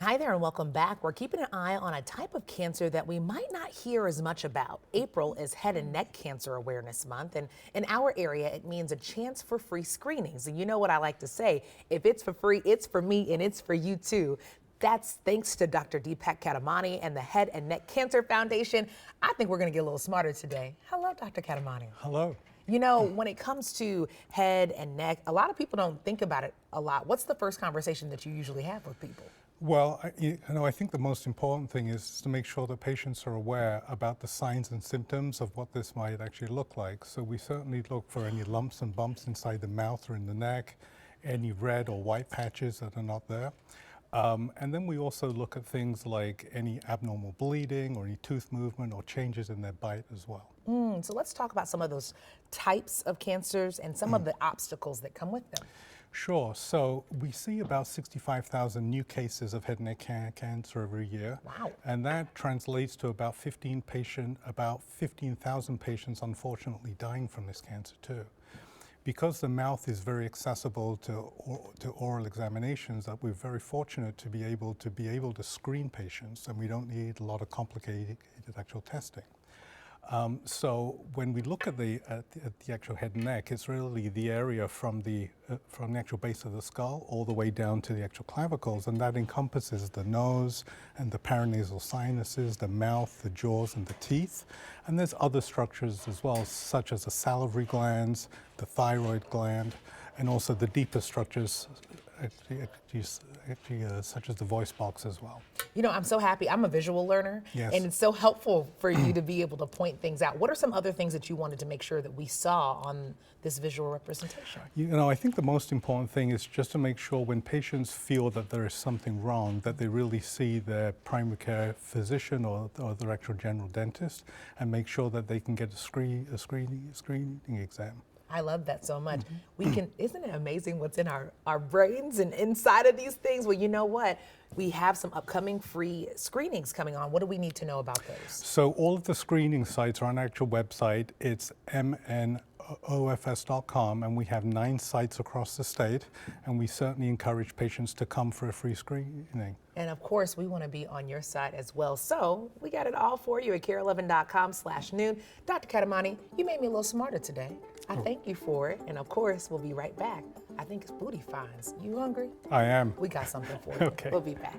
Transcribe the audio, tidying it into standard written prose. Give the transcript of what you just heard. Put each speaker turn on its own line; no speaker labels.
Hi there and welcome back. We're keeping an eye on a type of cancer that we might not hear as much about. April is Head and Neck Cancer Awareness Month, and in our area, it means a chance for free screenings. And you know what I like to say, if it's for free, it's for me and it's for you too. That's thanks to Dr. Deepak Kadamani and the Head and Neck Cancer Foundation. I think we're going to get a little smarter today. Hello, Dr. Kadamani.
Hello.
You know, when it comes to head and neck, a lot of people don't think about it a lot. What's the first conversation that you usually have with people?
Well, I think the most important thing is to make sure that patients are aware about the signs and symptoms of what this might actually look like. So we certainly look for any lumps and bumps inside the mouth or in the neck, any red or white patches that are not there. And then we also look at things like any abnormal bleeding or any tooth movement or changes in their bite as well.
So let's talk about some of those types of cancers and some of the obstacles that come with them.
Sure. So we see about 65,000 new cases of head and neck cancer every year.
Wow.
And that translates to about 15,000 patients unfortunately dying from this cancer too. Because the mouth is very accessible to oral examinations, that we're very fortunate to be able to screen patients, and we don't need a lot of complicated actual testing. So when we look at the actual head and neck, it's really the area from the actual base of the skull all the way down to the actual clavicles, and that encompasses the nose and the paranasal sinuses, the mouth, the jaws, and the teeth. And there's other structures as well, such as the salivary glands, the thyroid gland, and also the deeper structures, such as the voice box as well.
You know, I'm so happy. I'm a visual learner,
Yes.
and it's so helpful for you to be able to point things out. What are some other things that you wanted to make sure that we saw on this visual representation?
You know, I think the most important thing is just to make sure when patients feel that there is something wrong, that they really see their primary care physician or their actual general dentist, and make sure that they can get a screening exam.
I love that so much. Isn't it amazing what's in our brains and inside of these things? Well, you know what? We have some upcoming free screenings coming on. What do we need to know about those?
So all of the screening sites are on our actual website. It's mnofs.com, and we have 9 sites across the state, and we certainly encourage patients to come for a free screening.
And of course, we want to be on your side as well. So we got it all for you at care11.com/noon. Dr. Kadamani, you made me a little smarter today. I thank you for it. And of course, we'll be right back. I think it's booty finds. You hungry?
I am.
We got something for you.
Okay.
We'll be back.